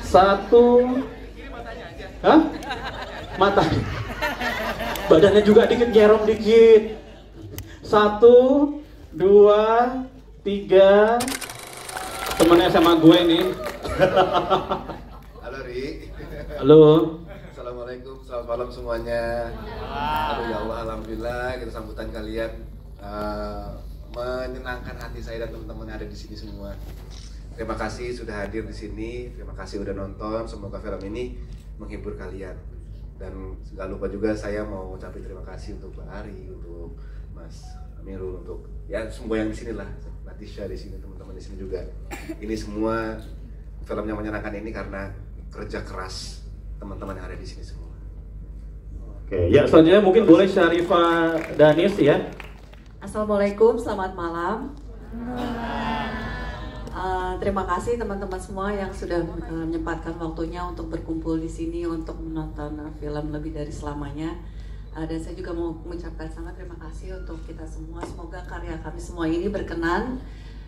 Satu, hah? Mata, badannya juga dikit, nyerong dikit. Satu, dua, tiga. Temennya sama gue nih. Halo Ri. Halo. Assalamualaikum, selamat malam semuanya. Aduh ya Allah, alhamdulillah kita sambutan kalian menyenangkan hati saya dan teman-teman yang ada di sini semua. Terima kasih sudah hadir di sini, terima kasih udah nonton. Semoga film ini menghibur kalian. Dan gak lupa juga saya mau ucapin terima kasih untuk Mbak Ari, untuk Mas Amirul, untuk ya semua yang di sini lah, Latisha di sini, teman-teman di sini juga. Ini semua film yang menyenangkan ini karena kerja keras teman-teman yang ada di sini semua. Oke, ya selanjutnya mungkin boleh Syarifah Danis ya. Assalamualaikum, selamat malam. Terima kasih teman-teman semua yang sudah menyempatkan waktunya untuk berkumpul di sini untuk menonton film Lebih Dari Selamanya. Dan saya juga mau mengucapkan sangat terima kasih untuk kita semua. Semoga karya kami semua ini berkenan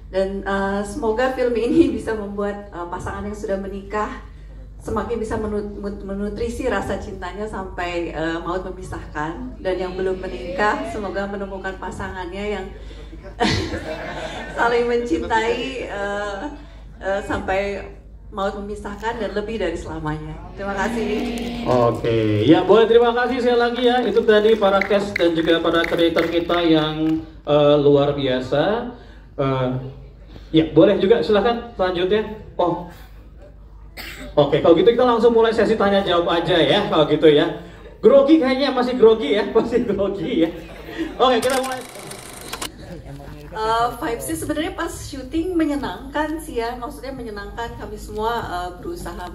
dan semoga film ini bisa membuat pasangan yang sudah menikah semakin bisa menutrisi rasa cintanya sampai maut memisahkan, dan yang belum menikah semoga menemukan pasangannya yang saling mencintai sampai maut memisahkan dan lebih dari selamanya. Terima kasih. Oke, ya boleh terima kasih sekali lagi ya. Itu tadi para cast dan juga para creator kita yang luar biasa. Ya boleh juga silakan selanjutnya. Oh, oke, kalau gitu kita langsung mulai sesi tanya jawab aja ya. Kalau gitu ya. Grogi kayaknya masih grogi ya, masih grogi ya. Oke, kita mulai. Vibes sih sebenarnya pas syuting menyenangkan sih ya, maksudnya menyenangkan. Kami semua berusaha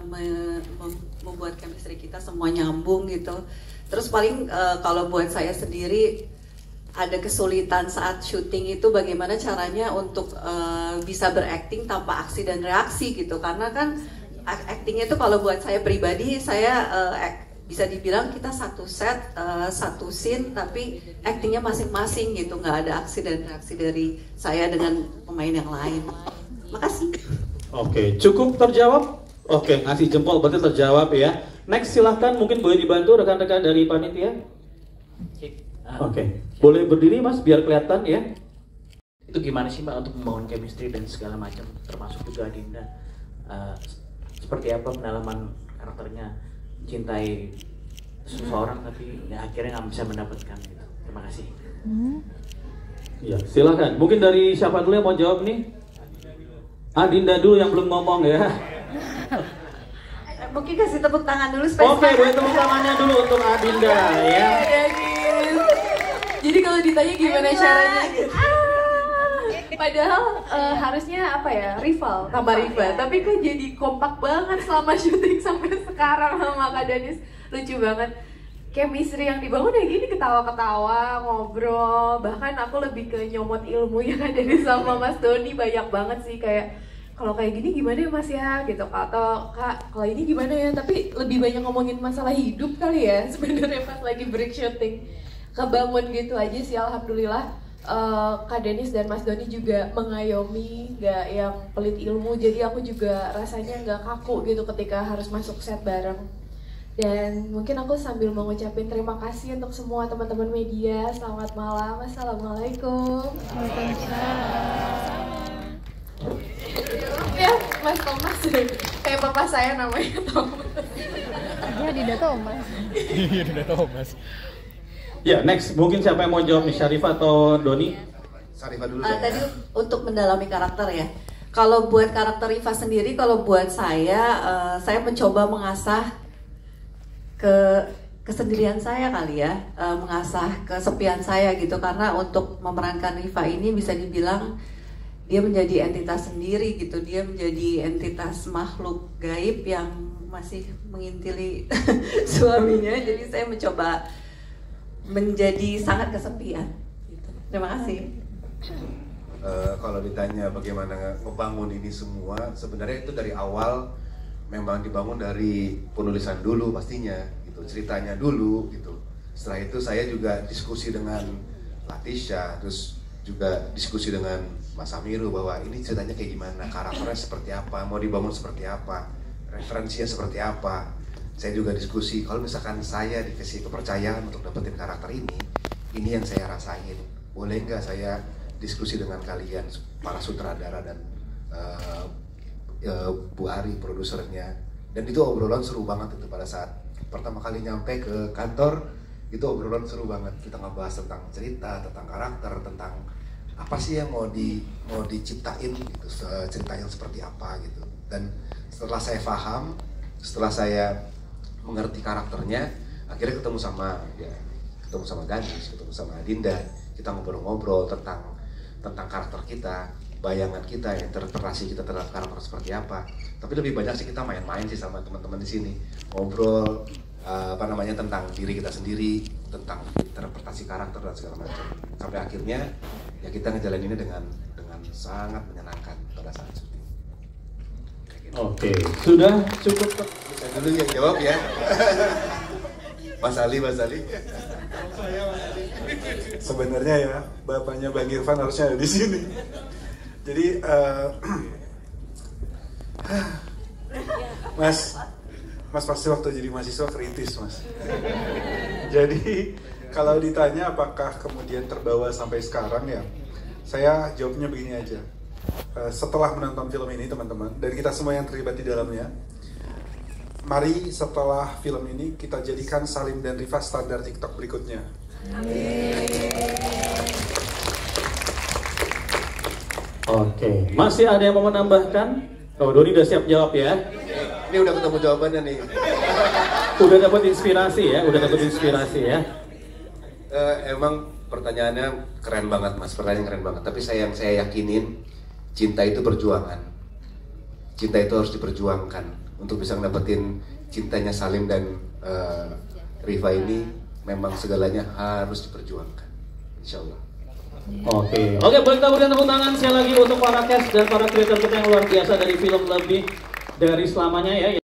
membuat chemistry kita semua nyambung gitu. Terus paling kalau buat saya sendiri ada kesulitan saat syuting itu bagaimana caranya untuk bisa berakting tanpa aksi dan reaksi gitu, karena kan actingnya itu kalau buat saya pribadi, saya bisa dibilang kita satu set, satu scene, tapi actingnya masing-masing gitu, nggak ada aksi dan reaksi dari saya dengan pemain yang lain. Makasih. Oke, cukup terjawab? Oke, ngasih jempol berarti terjawab ya. Next silahkan, mungkin boleh dibantu rekan-rekan dari panitia. Oke, boleh berdiri mas biar kelihatan ya. Itu gimana sih mbak untuk membangun chemistry dan segala macam, termasuk juga Adinda? Seperti apa pendalaman karakternya, cintai seseorang tapi ya, akhirnya nggak bisa mendapatkan gitu. Terima kasih. Ya, silakan. Mungkin dari siapa dulu yang mau jawab nih? Adinda dulu yang belum ngomong ya. Mungkin kasih tepuk tangan dulu supaya Oke, boleh tepuk tangannya dulu untuk Adinda ya. Jadi kalau ditanya gimana caranya? Padahal harusnya apa ya, rival, tambah rival, tapi kok jadi kompak banget selama syuting sampai sekarang sama Kak Danis. Lucu banget, chemistry yang dibangun ya gini, ketawa-ketawa, ngobrol, bahkan aku lebih ke nyomot ilmu yang ada di sama Mas Doni. Banyak banget sih, kayak kalau kayak gini gimana ya mas ya gitu, atau kak kalau ini gimana ya, tapi lebih banyak ngomongin masalah hidup kali ya sebenarnya pas lagi break syuting. Kebangun gitu aja sih, alhamdulillah. Kak Denis dan Mas Doni juga mengayomi, nggak yang pelit ilmu, jadi aku juga rasanya nggak kaku gitu ketika harus masuk set bareng. Dan mungkin aku sambil mengucapin terima kasih untuk semua teman-teman media. Selamat malam, assalamualaikum. Ya, Mas Thomas, kayak bapak saya namanya Thomas. Iya, Dinda Thomas. Iya, Dinda Thomas. Ya, next mungkin siapa yang mau jawab nih, Syarifah atau Doni? Syarifah dulu. Tadi untuk mendalami karakter ya. Kalau buat karakter Riva sendiri, kalau buat saya mencoba mengasah kesendirian saya kali ya, mengasah kesepian saya gitu, karena untuk memerankan Riva ini bisa dibilang dia menjadi entitas sendiri gitu, dia menjadi entitas makhluk gaib yang masih mengintili suaminya, jadi saya mencoba menjadi sangat kesepian gitu. Terima kasih. Kalau ditanya bagaimana ngebangun ini semua, sebenarnya itu dari awal memang dibangun dari penulisan dulu pastinya gitu, ceritanya dulu gitu. Setelah itu saya juga diskusi dengan Latisha, terus juga diskusi dengan Mas Amiru bahwa ini ceritanya kayak gimana, karakternya seperti apa, mau dibangun seperti apa, referensinya seperti apa. Saya juga diskusi, kalau misalkan saya dikasih kepercayaan untuk dapetin karakter ini yang saya rasain, boleh nggak saya diskusi dengan kalian, para sutradara dan Bu Ari, produsernya. Dan itu obrolan seru banget itu pada saat pertama kali nyampe ke kantor, itu obrolan seru banget. Kita ngebahas tentang cerita, tentang karakter, tentang apa sih yang mau diciptain gitu, cerita yang seperti apa gitu. Dan setelah saya paham, setelah saya mengerti karakternya, akhirnya ketemu sama Gadis, ketemu sama Adinda, kita ngobrol-ngobrol tentang karakter kita, bayangan kita, interpretasi kita terhadap karakter seperti apa. Tapi lebih banyak sih kita main-main sih sama teman-teman di sini, ngobrol tentang diri kita sendiri, tentang interpretasi karakter dan segala macam. Sampai akhirnya ya kita ngejalaninnya dengan sangat menyenangkan pada saat syuting. Oke, sudah cukup. Saya dulu yang jawab ya. Mas Ali. Sebenarnya ya, bapaknya Bang Irfan harusnya ada di sini. Jadi, Mas pasti waktu jadi mahasiswa kritis, Mas. Jadi, kalau ditanya apakah kemudian terbawa sampai sekarang ya, saya jawabnya begini aja. Setelah menonton film ini teman-teman, dan kita semua yang terlibat di dalamnya, mari setelah film ini kita jadikan Salim dan Rifa standar TikTok berikutnya. Oke, masih ada yang mau menambahkan? Oh, Doni udah siap jawab ya? Ini udah ketemu jawabannya nih. Udah dapat inspirasi ya? Emang pertanyaannya keren banget Mas, pertanyaan keren banget. Tapi yang saya yakinin, cinta itu perjuangan. Cinta itu harus diperjuangkan. Untuk bisa ngedapetin cintanya Salim dan Rifa ini, memang segalanya harus diperjuangkan. Insya Allah. Oke, boleh kita berikan tepuk tangan sekali lagi untuk para cast dan para kreator kita yang luar biasa dari film Lebih Dari Selamanya ya.